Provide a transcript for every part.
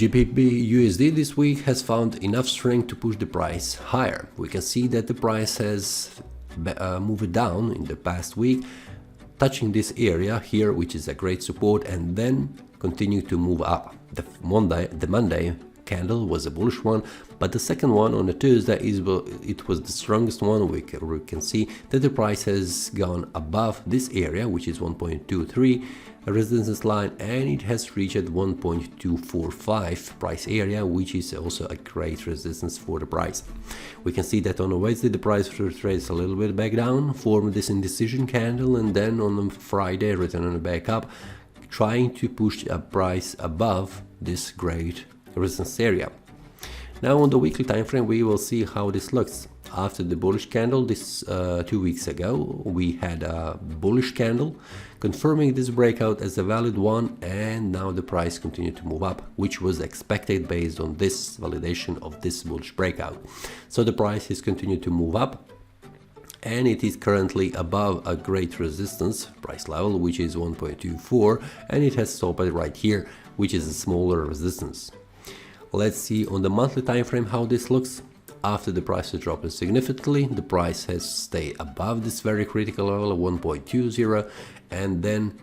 GBPUSD this week has found enough strength to push the price higher. We can see that the price has moved down in the past week, touching this area here, which is a great support, and then continue to move up. The Monday candle was a bullish one, but the second one on the Tuesday it was the strongest one. We can see that the price has gone above this area, which is 1.23 resistance line, and it has reached 1.245 price area, which is also a great resistance for the price. We can see that on Wednesday the price retraced a little bit back down, formed this indecision candle, and then on Friday returned back up, trying to push a price above this great resistance area. Now on the weekly time frame we will see how this looks. After the bullish candle this 2 weeks ago, we had a bullish candle confirming this breakout as a valid one, and now the price continued to move up, which was expected based on this validation of this bullish breakout. So the price is continued to move up, and it is currently above a great resistance price level, which is 1.24, and it has stopped right here, which is a smaller resistance. Let's see on the monthly time frame how this looks. After the price has dropped significantly, the price has stayed above this very critical level of 1.20, and then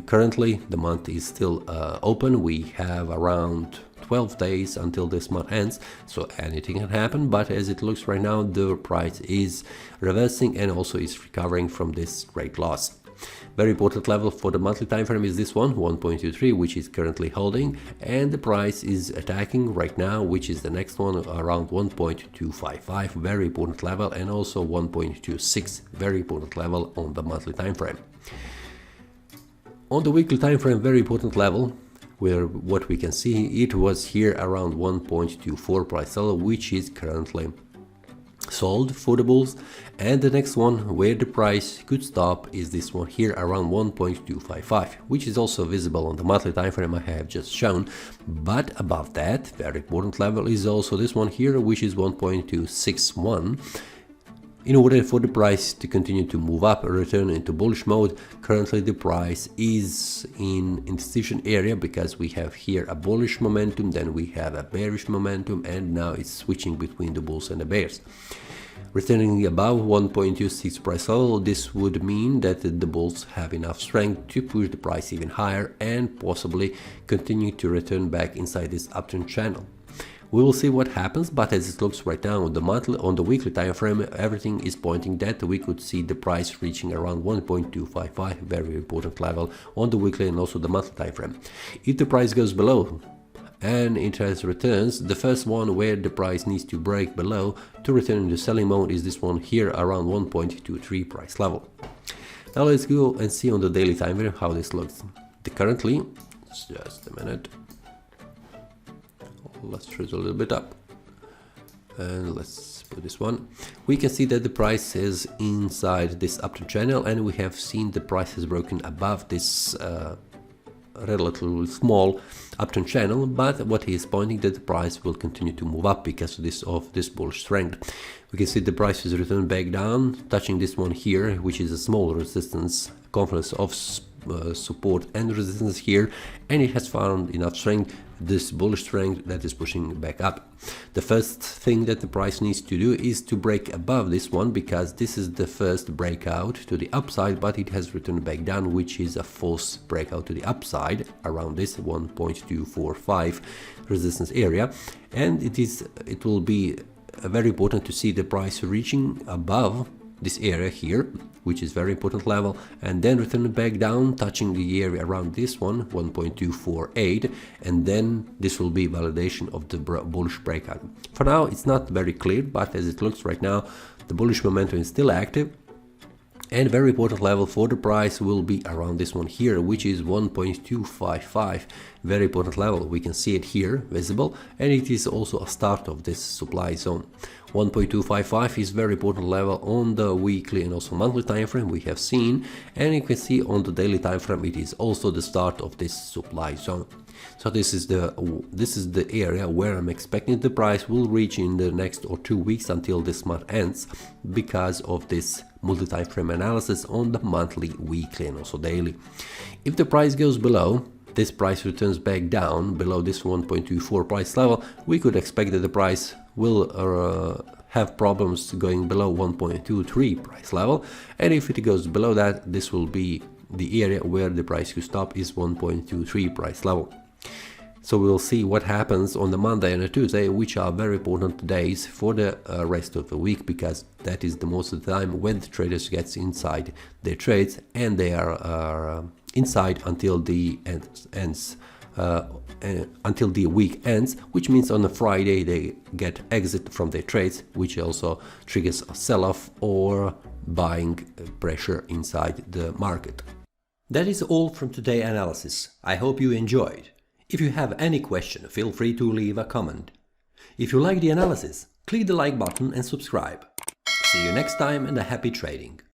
currently the month is still open. We have around 12 days until this month ends, so anything can happen, but as it looks right now, the price is reversing and also is recovering from this great loss. Very important level for the monthly time frame is this one, 1.23, which is currently holding, and the price is attacking right now, which is the next one around 1.255, very important level, and also 1.26, very important level on the monthly time frame. On the weekly time frame, very important level, where what we can see, it was here around 1.24 price level, which is currently sold for the bulls, and the next one where the price could stop is this one here around 1.255, which is also visible on the monthly time frame I have just shown. But above that, very important level is also this one here, which is 1.261. In order for the price to continue to move up or return into bullish mode, currently the price is in indecision area, because we have here a bullish momentum, then we have a bearish momentum, and now it's switching between the bulls and the bears. Returning above 1.26 price level, this would mean that the bulls have enough strength to push the price even higher and possibly continue to return back inside this uptrend channel. We will see what happens, but as it looks right now on the weekly time frame, everything is pointing that we could see the price reaching around 1.255, very important level on the weekly and also the monthly time frame. If the price goes below and it has returns, the first one where the price needs to break below to return into selling mode is this one here around 1.23 price level. Now let's go and see on the daily time frame how this looks. Currently, just a minute. Let's raise a little bit up, and let's put this one. We can see that the price is inside this uptrend channel, and we have seen the price has broken above this relatively small uptrend channel, but what he is pointing that the price will continue to move up because of this bullish strength. We can see the price is returned back down, touching this one here, which is a small resistance, confluence of support and resistance here, and it has found enough strength, this bullish strength, that is pushing back up. The first thing that the price needs to do is to break above this one, because this is the first breakout to the upside, but it has returned back down, which is a false breakout to the upside around this 1.245 resistance area, and it will be very important to see the price reaching above this area here, which is very important level, and then return back down, touching the area around this one, 1.248, and then this will be validation of the bullish breakout. For now, it's not very clear, but as it looks right now, the bullish momentum is still active, and very important level for the price will be around this one here, which is 1.255, very important level. We can see it here visible, and it is also a start of this supply zone. 1.255 is very important level on the weekly and also monthly time frame we have seen, and you can see on the daily time frame it is also the start of this supply zone. So this is the area where I'm expecting the price will reach in the next or 2 weeks until this month ends, because of this multi-time frame analysis on the monthly, weekly and also daily. If the price goes below this price returns back down below this 1.24 price level, we could expect that the price will have problems going below 1.23 price level, and if it goes below that, this will be the area where the price could stop is 1.23 price level. So we'll see what happens on the Monday and the Tuesday, which are very important days for the rest of the week, because that is the most of the time when the traders gets inside their trades, and they are inside until the until the week ends, which means on a Friday they get exit from their trades, which also triggers a sell-off or buying pressure inside the market. That is all from today's analysis. I hope you enjoyed. If you have any question, feel free to leave a comment. If you like the analysis, click the like button and subscribe. See you next time and happy trading!